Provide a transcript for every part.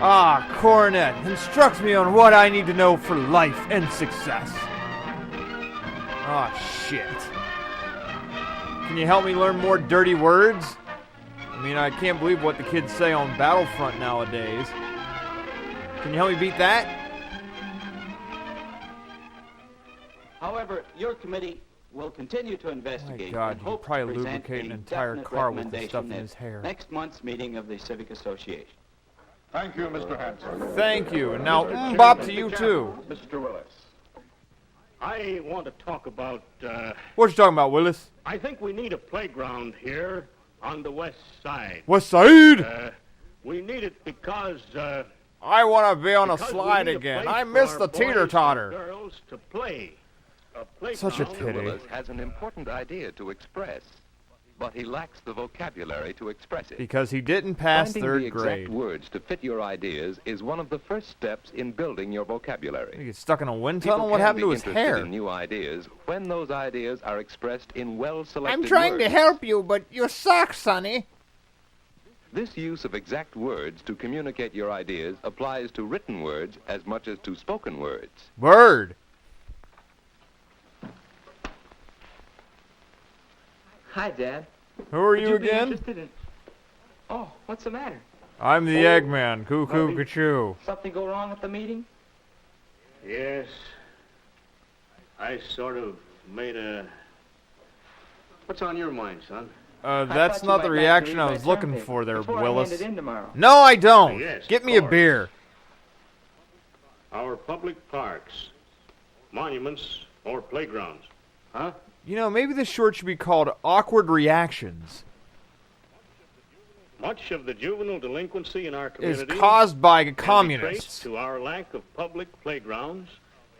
Ah, Coronet, instruct me on what I need to know for life and success. Ah, shit. Can you help me learn more dirty words? I mean, I can't believe what the kids say on Battlefront nowadays. Can you help me beat that? However, your committee will continue to investigate. My God, and you hope probably to present lubricate an a entire definite car with this stuff in recommendation his hair. at next month's meeting of the Civic Association. Thank you, Mr. Hanson. Thank you. And now, Bob, to you too. Mr. Willis. I want to talk about, What you talking about, Willis? I think we need a playground here on the west side. West Side? We need it because, I want to be on a because we slide need a again. place I for miss our the boys teeter-totter. and girls to play. Such a playground. pity. Willis has an important idea to express, but he lacks the vocabulary to express it. Because he didn't pass Finding third the grade. exact words to fit your ideas is one of the first steps in building your vocabulary. He gets stuck in a wind People tunnel? What can happened be to his interested hair? in new ideas when those ideas are expressed in well-selected I'm trying to words. help you, but you suck, Sonny. This use of exact words to communicate your ideas applies to written words as much as to spoken words. Word. Hi, Dad. Who are Would you be again? interested in... Oh, what's the matter? I'm the Eggman. Cuckoo, Bobby. cachoo. Something go wrong at the meeting? Yes. I sort of made a... What's on your mind, son? That's thought you not might the like to reaction read I my was looking term for there, before I Willis. hand it in tomorrow. No, I don't. Yes, Get of me a course. beer. Our public parks, monuments, or playgrounds. Huh? You know, maybe this short should be called Awkward Reactions. Much of the juvenile delinquency in our Is community caused by can be communists. traced to our lack of public playgrounds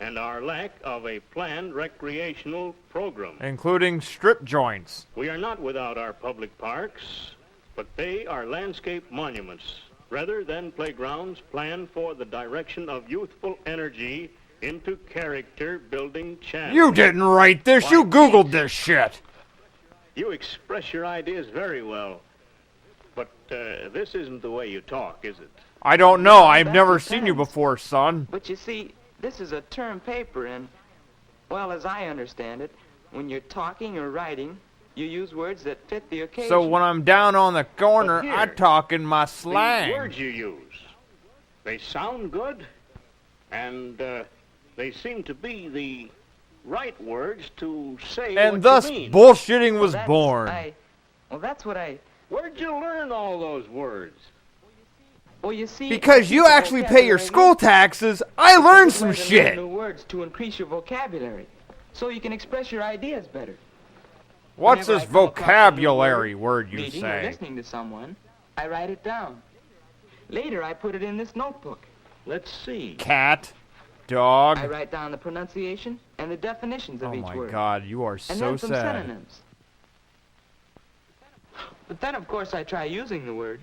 and our lack of a planned recreational program. Including strip joints. We are not without our public parks, but they are landscape monuments rather than playgrounds planned for the direction of youthful energy into character-building channels. You didn't write this. You Googled this shit. You express your ideas very well, but this isn't the way you talk, is it? I don't know. I've That never seen you depends. before, son. But you see, this is a term paper, and, well, as I understand it, when you're talking or writing, you use words that fit the occasion. So when I'm down on the corner, But I here, talk in my The slang. words you use, they sound good, and they seem to be the right words to say And what thus, you mean. bullshitting was That's- born. Well, that's what I... Where'd you learn all those words? Well, you see... Because you actually pay your school taxes, I learned some shit. New words to increase your vocabulary, so you can express your ideas better. What's Whenever this I come across a new vocabulary word you meeting or say? listening to someone, I write it down. Later, I put it in this notebook. Let's see. Cat, dog. I write down the pronunciation and the definitions of Oh each my word. God, you are And so then some sad. synonyms. But then, of course, I try using the word.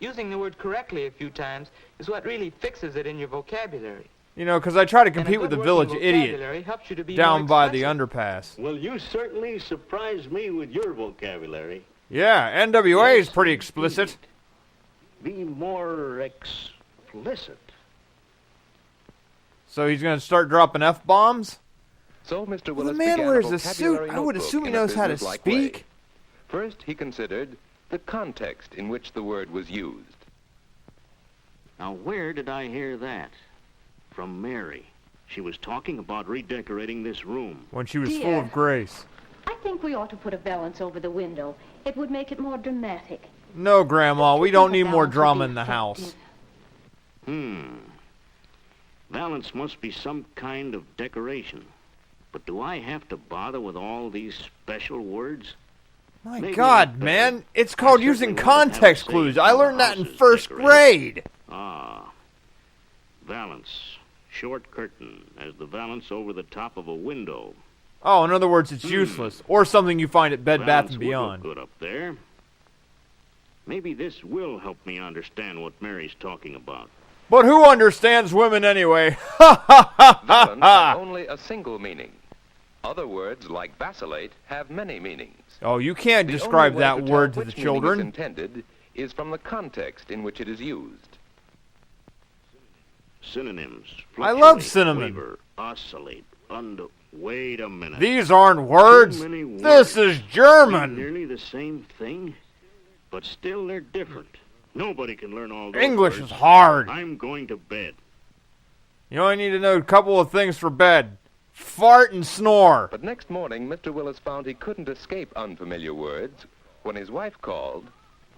Using the word correctly a few times is what really fixes it in your vocabulary. You know, because I try to And a compete with good the village working idiot vocabulary helps you to be down more by the expressive. underpass. Well, you certainly surprised me with your vocabulary. Yeah, NWA is Yes, pretty indeed. explicit. Be more explicit. So he's going to start dropping F-bombs? So Mr. Well, Willis the man began wears a a suit. vocabulary I would notebook assume he in a knows how to businesslike way. speak. First, he considered the context in which the word was used. Now, where did I hear that? From Mary. She was talking about redecorating this room. When she was full Dear. of grace. I think we ought to put a valance over the window. It would make it more dramatic. No, Grandma, we don't need more Valance would drama be in the house. effective. Valance must be some kind of decoration. But do I have to bother with all these special words? My Maybe God, I'd man. better. It's called I using certainly wouldn't have context a say clues. in I the learned that in house's first decoration. grade. Ah, valance. Short curtain, as the valance over the top of a window. Oh, in other words, it's useless. Or something you find at Bed Bath Valance & would look Beyond. good up there. Maybe this will help me understand what Mary's talking about. But who understands women anyway? Ha ha ha ha Valance ha! has only a single meaning. Other words, like vacillate, have many meanings. Oh, you can't The describe only way that to word tell to the which meaning is children. intended is from the context in which it is used. Synonyms. I love Fluctuate, cinnamon. waver, oscillate, wait a minute. These aren't words. Too many This words. is German. Nearly the same thing, but still they're different. Nobody can learn all those English words. is hard. I'm going to bed. You only need to know a couple of things for bed. Fart and snore. But next morning, Mr. Willis found he couldn't escape unfamiliar words when his wife called.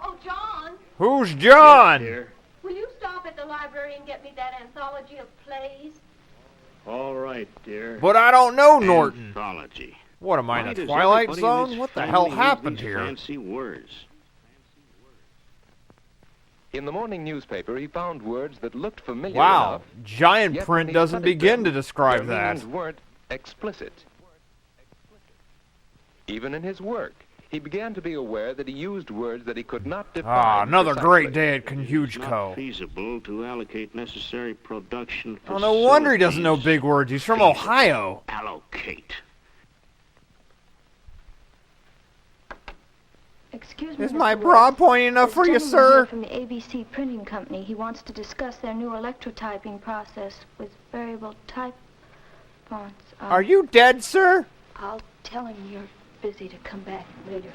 Oh, John, Who's John? Yes, dear. will you stop at the library and get me that anthology of plays? All right, dear. But I don't know Norton. Anthology. What am I, Why in the does Twilight everybody in Zone? this What the family hell use happened these here? Fancy words. In the morning newspaper, he found words that looked familiar Wow, enough, giant yet when print he doesn't studied begin to them, describe their that. meanings weren't explicit. Even in his work, he began to be aware that he used words that he could not define. Ah, another precisely. great day at It's Conhugeco. not feasible to allocate necessary production Oh, no wonder he doesn't know facilities. big words. He's from Ohio. Allocate. Excuse me, Is Mr. my Willis. bra pointy enough for you, There's a gentleman sir? here from the ABC Printing Company. He wants to discuss their new electrotyping process with variable type fonts. Are you dead, sir? I'll tell him you're busy to come back later.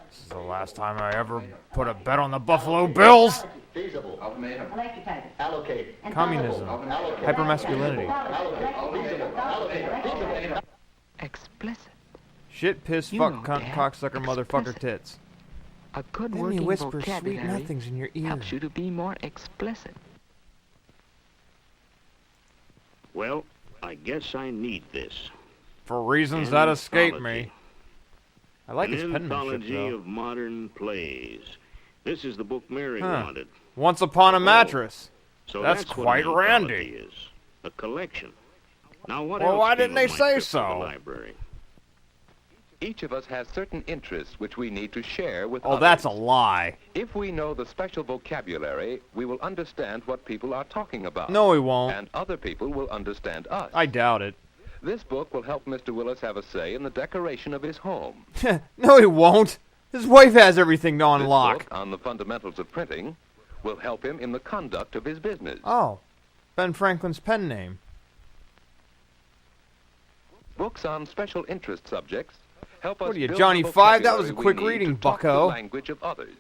This is the last time I ever put a bet on the Buffalo Bills. Feasible. Electrotyping. Allocate. Communism. Hypermasculinity. Explicit. Shit, piss, You fuck, know, cunt, Dad. cocksucker, motherfucker, Explicit. tits. A good Then you working whisper sweet vocabulary nothings in your ear. helps you to be more explicit. Well, I guess I need this. For reasons that escape Anthology. me. I like An his penmanship, anthology though. of modern plays. This is the book Mary Huh. wanted. Once Upon a Mattress. So That's what quite an anthology randy. Is. A collection. Now what Well, else why came didn't of they my say trip to so? the library? Each of us has certain interests which we need to share with Oh, others. that's a lie. If we know the special vocabulary, we will understand what people are talking about. No, he won't. And other people will understand us. I doubt it. This book will help Mr. Willis have a say in the decoration of his home. No, he won't. His wife has everything on This lock. book on the fundamentals of printing will help him in the conduct of his business. Oh, Ben Franklin's pen name. Books on special interest subjects help us What are you, build Johnny the Five? That was a vocabulary quick we need reading, to talk bucko. the language of others.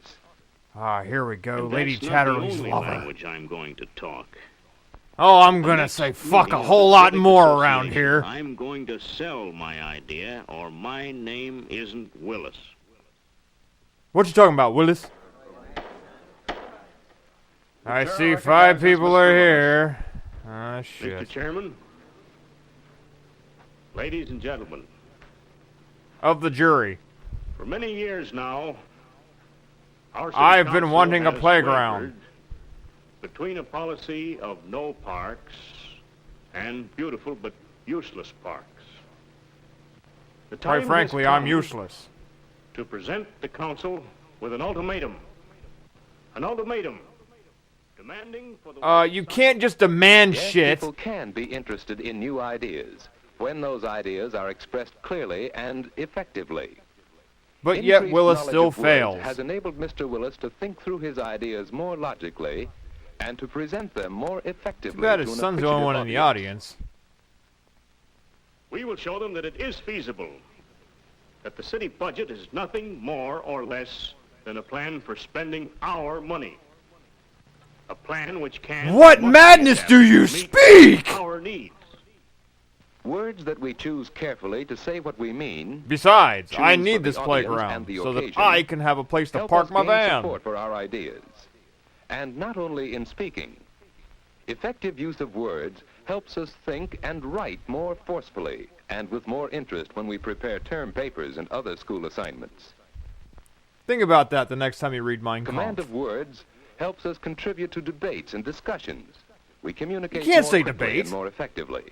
Ah, here we go. And Lady that's not Chatterley's the only lover. language I'm going to talk. Oh, I'm gonna Next say fuck meeting a of whole the lot Civic more around Association, here. I'm going to sell my idea, or my name isn't Willis. What you talking about, Willis? I see 5 people are here. Ah, Mr. shit. Chairman, ladies and gentlemen, Of the jury. for many years now, our city I've been council wanting a has playground. wavered between a policy of no parks and beautiful but useless parks. The time Quite has frankly, I'm come useless. to present the council with an ultimatum. An ultimatum demanding for the You can't just demand Yes, shit. people can be interested in new ideas when those ideas are expressed clearly and effectively. But yet Increased Willis knowledge still of words fails. has enabled Mr. Willis to think through his ideas more logically and to present them more effectively. Too bad to his an son's the only appreciative one in the audience. We will show them that it is feasible, that the city budget is nothing more or less than a plan for spending our money. A plan which can... What and must madness be do you adapted to meet speak? Our needs. Words that we choose carefully to say what we mean Besides, Choose I for need the this audience playground and the so that occasion. I can have a place to help park us my gain van. support for our ideas. And not only in speaking. Effective use of words helps us think and write more forcefully and with more interest when we prepare term papers and other school assignments. Think about that the next time you read Mein Command Kampf. of words helps us contribute to debates and discussions. We communicate You can't more say quickly debate. and more effectively.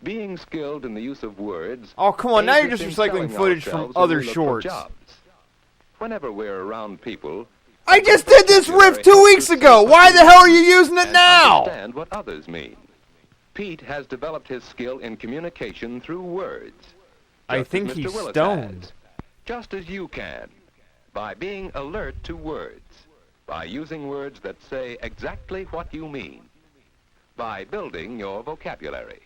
Being skilled in the use of words. Oh, come on, now aids you're just us in recycling selling footage from ourselves when other we look for shorts. jobs. Whenever we're around people, I just did this riff 2 weeks ago! Why the hell are you using it and now? understand what others mean. Pete has developed his skill in communication through words. I just as think Mr. he's Willis stoned. has. Just as you can, by being alert to words, by using words that say exactly what you mean, by building your vocabulary.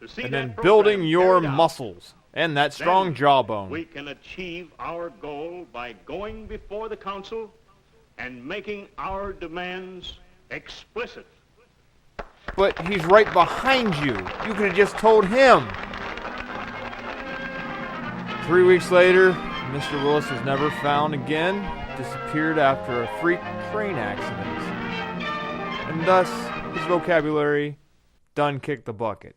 To see And that then program building your carried out, muscles and that strong then jawbone. we can achieve our goal by going before the council and making our demands explicit. But he's right behind you. You could have just told him. 3 weeks later, Mr. Willis was never found again, disappeared after a freak train accident. And thus, his vocabulary done kicked the bucket.